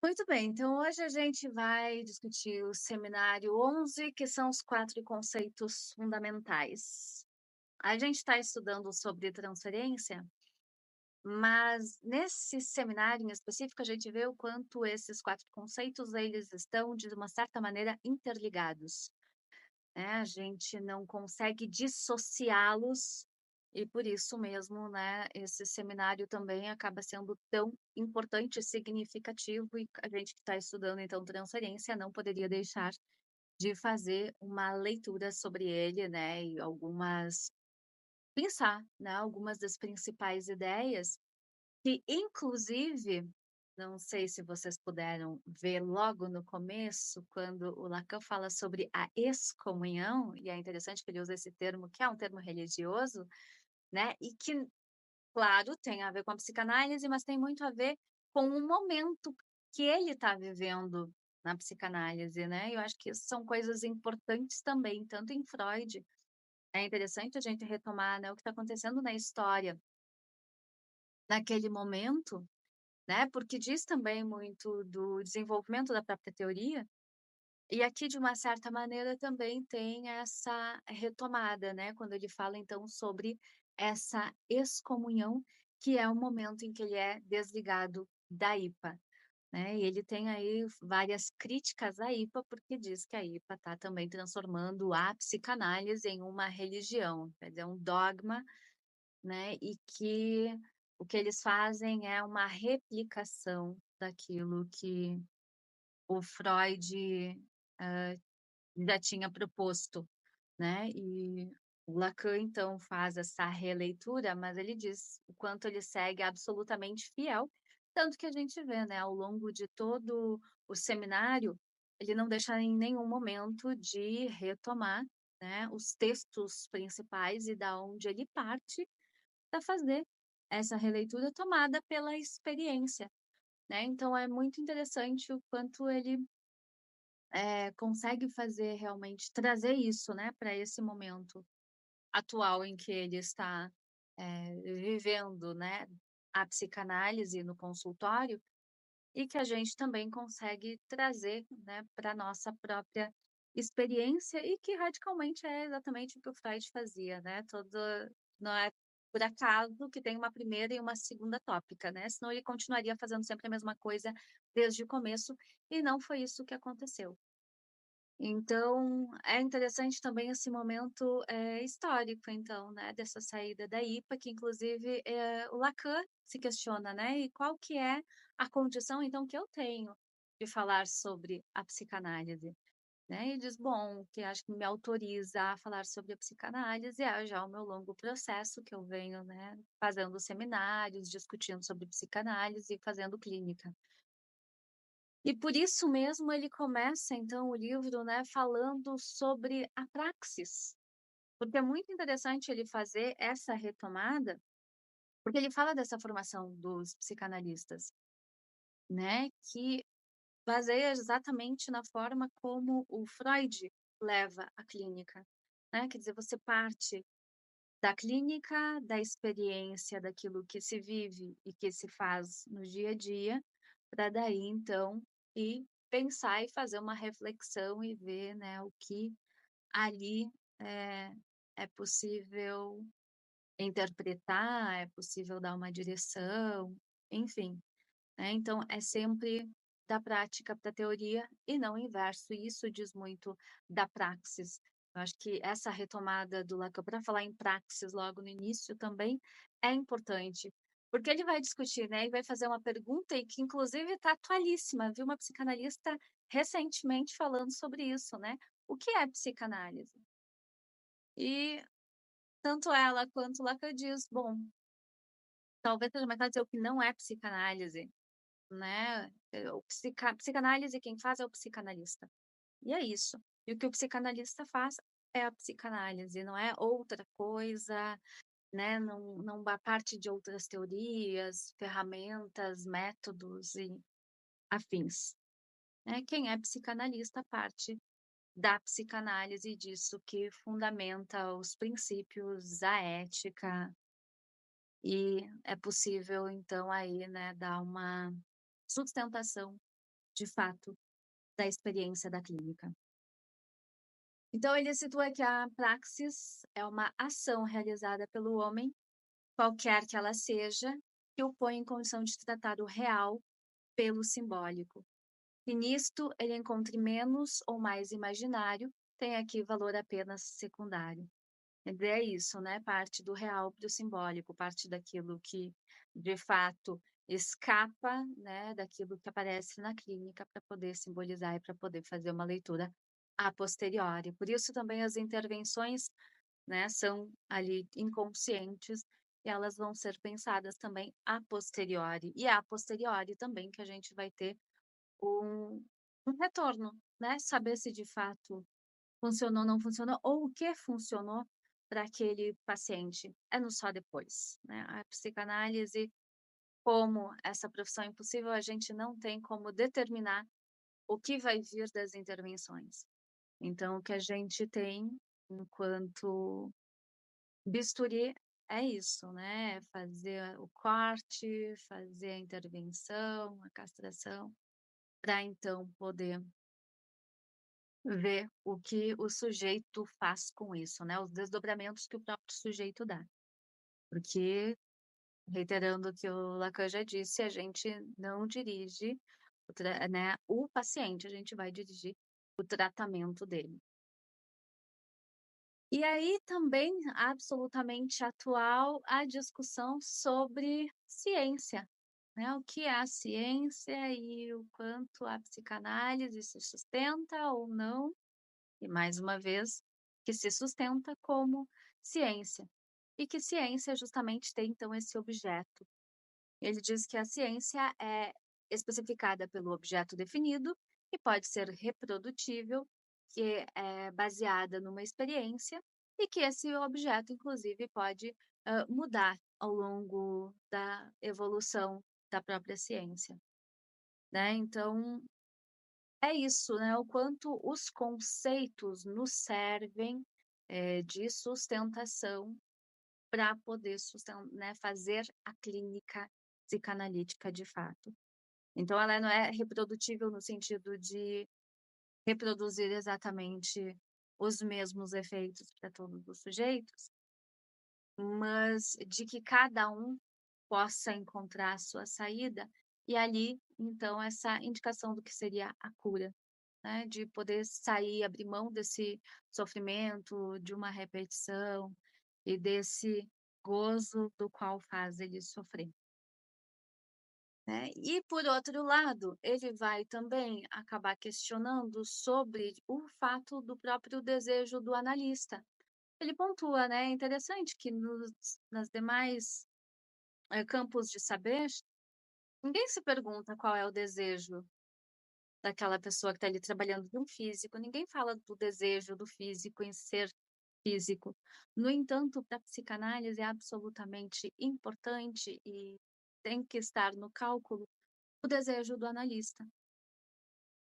Muito bem, então hoje a gente vai discutir o seminário 11, que são os 4 conceitos fundamentais. A gente está estudando sobre transferência, mas nesse seminário em específico a gente vê o quanto esses 4 conceitos eles estão de uma certa maneira interligados, né, a gente não consegue dissociá-los, e por isso mesmo, né, esse seminário também acaba sendo tão importante e significativo, e a gente que está estudando, então, transferência não poderia deixar de fazer uma leitura sobre ele, né, e algumas pensar, né, algumas das principais ideias que inclusive, não sei se vocês puderam ver logo no começo, quando o Lacan fala sobre a excomunhão, e é interessante que ele usa esse termo, que é um termo religioso, né, e que, claro, tem a ver com a psicanálise, mas tem muito a ver com o momento que ele está vivendo na psicanálise, né, e eu acho que isso são coisas importantes também, tanto em Freud, é interessante a gente retomar, né, o que está acontecendo na história naquele momento, né, porque diz também muito do desenvolvimento da própria teoria, e aqui de uma certa maneira também tem essa retomada, né, quando ele fala então sobre essa excomunhão, que é o momento em que ele é desligado da IPA, né, e ele tem aí várias críticas à IPA, porque diz que a IPA está também transformando a psicanálise em uma religião, quer dizer, um dogma, né, e que o que eles fazem é uma replicação daquilo que o Freud, já tinha proposto, né, e o Lacan então faz essa releitura, mas ele diz o quanto ele segue absolutamente fiel, tanto que a gente vê, né, ao longo de todo o seminário, ele não deixa em nenhum momento de retomar, né, os textos principais e da onde ele parte para fazer essa releitura tomada pela experiência, né, então é muito interessante o quanto ele, consegue fazer realmente trazer isso, né, para esse momento atual em que ele está, vivendo, né, a psicanálise no consultório, e que a gente também consegue trazer, né, pra nossa própria experiência e que radicalmente é exatamente o que o Freud fazia, né, não é por acaso que tem uma primeira e uma segunda tópica, né, senão ele continuaria fazendo sempre a mesma coisa desde o começo, e não foi isso que aconteceu. Então, é interessante também esse momento, histórico então, né, dessa saída da IPA, que inclusive, o Lacan se questiona, né, e qual que é a condição então que eu tenho de falar sobre a psicanálise, né, e diz: "Bom, o que acho que me autoriza a falar sobre a psicanálise é já o meu longo processo que eu venho, né, fazendo seminários, discutindo sobre psicanálise e fazendo clínica". E por isso mesmo ele começa então o livro, né, falando sobre a praxis, porque é muito interessante ele fazer essa retomada, porque ele fala dessa formação dos psicanalistas, né, que baseia exatamente na forma como o Freud leva a clínica, né, quer dizer, você parte da clínica, da experiência daquilo que se vive e que se faz no dia a dia, para daí então ir pensar e fazer uma reflexão e ver, né, o que ali é é possível interpretar, é possível dar uma direção, enfim, né, então é sempre da prática para a teoria e não o inverso, e isso diz muito da praxis. Eu acho que essa retomada do Lacan para falar em praxis logo no início também é importante, porque ele vai discutir, né, e vai fazer uma pergunta e que inclusive está atualíssima, vi uma psicanalista recentemente falando sobre isso, né, o que é psicanálise? E tanto ela quanto o Lacan diz: "Bom, talvez seja mais fácil dizer o que não é psicanálise". Né, o psicanálise quem faz é o psicanalista. E é isso. E o que o psicanalista faz é a psicanálise, não é outra coisa, né, não dá parte de outras teorias, ferramentas, métodos e afins, né. Quem é psicanalista parte da psicanálise, disso que fundamenta os princípios, a ética, e é possível então aí, né, dar uma sustentação de fato, da experiência da clínica. Então ele situa que a praxis é uma ação realizada pelo homem, qualquer que ela seja, que o põe em condição de tratar o real pelo simbólico. E nisto ele encontre menos ou mais imaginário, tem aqui valor apenas secundário. É isso, né? Parte do real para o simbólico, parte daquilo que, de fato, escapa, né, daquilo que aparece na clínica para poder simbolizar e para poder fazer uma leitura a posteriori. Por isso também as intervenções, né, são ali inconscientes e elas vão ser pensadas também a posteriori. E a posteriori também que a gente vai ter um, um retorno, né? Saber se de fato funcionou, não funcionou, ou o que funcionou para aquele paciente. É no só depois, né? A psicanálise, como essa profissão é impossível, a gente não tem como determinar o que vai vir das intervenções. Então, o que a gente tem enquanto bisturi é isso, né? Fazer o corte, fazer a intervenção, a castração, para então poder ver o que o sujeito faz com isso, né, os desdobramentos que o próprio sujeito dá. Porque, reiterando o que o Lacan já disse, a gente não dirige o paciente, a gente vai dirigir o tratamento dele. E aí também, absolutamente atual, a discussão sobre ciência, né, o que é a ciência e o quanto a psicanálise se sustenta ou não. E mais uma vez, que se sustenta como ciência. E que ciência justamente tem então esse objeto. Ele diz que a ciência é especificada pelo objeto definido e pode ser reprodutível, que é baseada numa experiência e que esse objeto, inclusive, pode mudar ao longo da evolução da própria ciência, né? Então, é isso, né, o quanto os conceitos nos servem, de sustentação para poder né, fazer a clínica psicanalítica de fato. Então ela não é reprodutível no sentido de reproduzir exatamente os mesmos efeitos para todos os sujeitos, mas de que cada um possa encontrar a sua saída, e ali, então, essa indicação do que seria a cura. Né, de poder sair, abrir mão desse sofrimento, de uma repetição e desse gozo do qual faz ele sofrer. Né? E, por outro lado, ele vai também acabar questionando sobre o fato do próprio desejo do analista. Ele pontua, né, é interessante que nas demais campos de saber, ninguém se pergunta qual é o desejo daquela pessoa que está ali trabalhando de um físico, ninguém fala do desejo do físico em ser físico. No entanto, para a psicanálise é absolutamente importante e tem que estar no cálculo o desejo do analista,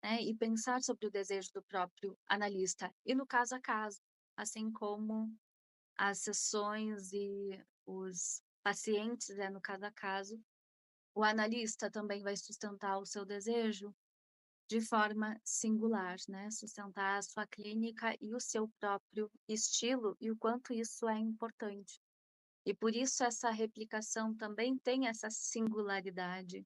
né? E pensar sobre o desejo do próprio analista, e no caso a caso, assim como as sessões e os pacientes, no caso a caso, o analista também vai sustentar o seu desejo de forma singular, né? Sustentar a sua clínica e o seu próprio estilo e o quanto isso é importante. E por isso essa replicação também tem essa singularidade,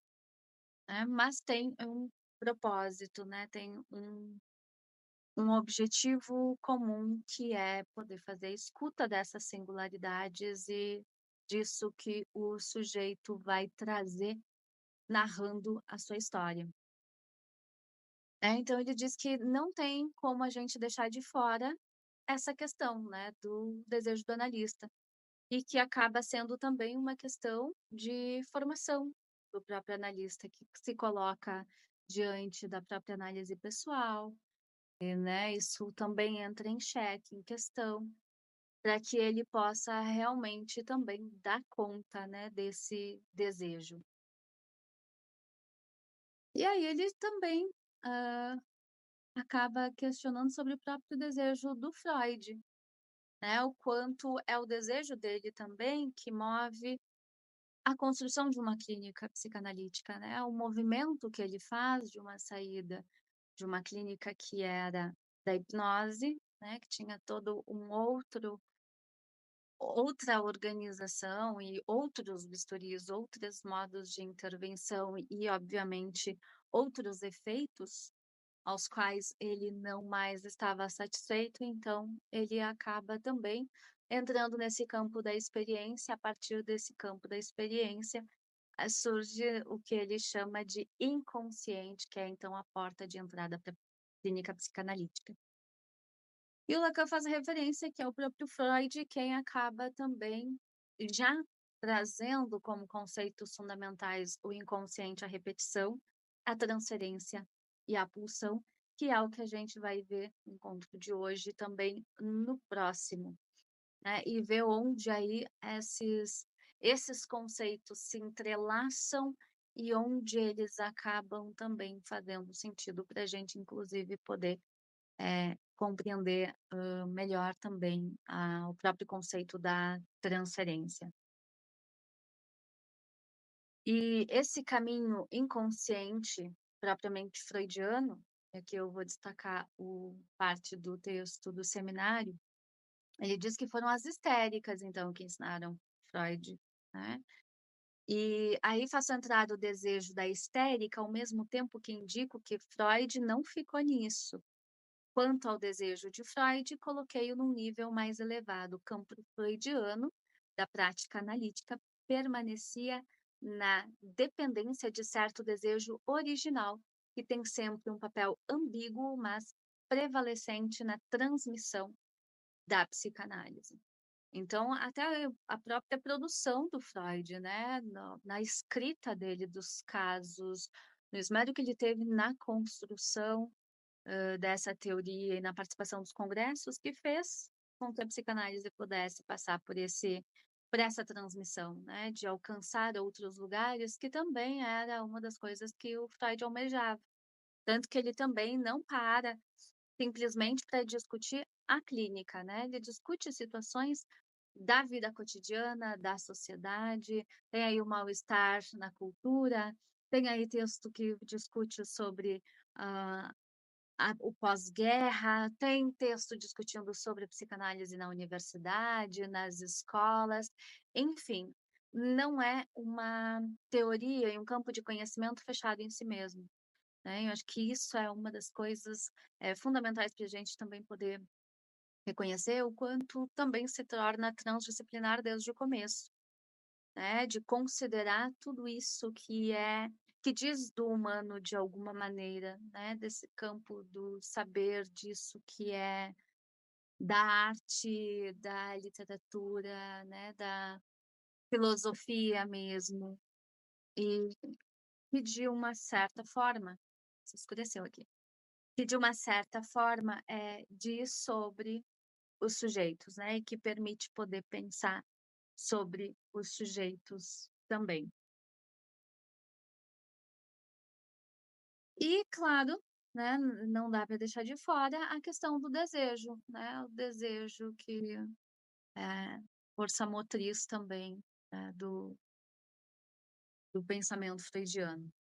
né? Mas tem um propósito, né? Tem um objetivo comum que é poder fazer a escuta dessas singularidades e disso que o sujeito vai trazer narrando a sua história. Então ele diz que não tem como a gente deixar de fora essa questão, né, do desejo do analista, e que acaba sendo também uma questão de formação do próprio analista, que se coloca diante da própria análise pessoal, e, né, isso também entra em xeque, em questão, para que ele possa realmente também dar conta, né, desse desejo. E aí ele também acaba questionando sobre o próprio desejo do Freud, né, o quanto é o desejo dele também que move a construção de uma clínica psicanalítica, né, o movimento que ele faz de uma saída de uma clínica que era da hipnose, né, que tinha todo um outra organização e outros bisturis, outros modos de intervenção e, obviamente, outros efeitos aos quais ele não mais estava satisfeito, então ele acaba também entrando nesse campo da experiência. A partir desse campo da experiência, surge o que ele chama de inconsciente, que é então a porta de entrada para a clínica psicanalítica. E o Lacan faz referência que é o próprio Freud quem acaba também já trazendo como conceitos fundamentais o inconsciente, a repetição, a transferência e a pulsão, que é o que a gente vai ver no encontro de hoje também no próximo, né? E ver onde aí esses conceitos se entrelaçam e onde eles acabam também fazendo sentido para a gente, inclusive, poder compreender melhor também o próprio conceito da transferência. E esse caminho inconsciente, propriamente freudiano, é que eu vou destacar parte do texto do seminário, ele diz que foram as histéricas, então, que ensinaram Freud, né? E aí faço entrar o desejo da histérica, ao mesmo tempo que indico que Freud não ficou nisso. Quanto ao desejo de Freud, coloquei-o num nível mais elevado. O campo freudiano da prática analítica permanecia na dependência de certo desejo original, que tem sempre um papel ambíguo, mas prevalecente na transmissão da psicanálise. Então, até a própria produção do Freud, né, na escrita dele dos casos, no esmero que ele teve na construção dessa teoria e na participação dos congressos, que fez com que a psicanálise pudesse passar por essa transmissão, né, de alcançar outros lugares, que também era uma das coisas que o Freud almejava. Tanto que ele também não para simplesmente para discutir a clínica, né? Ele discute situações da vida cotidiana, da sociedade, tem aí o mal-estar na cultura, tem aí texto que discute sobre ah, o pós-guerra, tem texto discutindo sobre psicanálise na universidade, nas escolas, enfim, não é uma teoria e um campo de conhecimento fechado em si mesmo, né? Eu acho que isso é uma das coisas fundamentais para a gente também poder reconhecer o quanto também se torna transdisciplinar desde o começo, né? De considerar tudo isso que diz do humano de alguma maneira, né? Desse campo do saber, disso que é da arte, da literatura, né? Da filosofia mesmo, e que de uma certa forma, se escureceu aqui, que de uma certa forma diz sobre os sujeitos, né? E que permite poder pensar sobre os sujeitos também. E claro, né, não dá para deixar de fora a questão do desejo, né, o desejo que é força motriz também, né, do pensamento freudiano.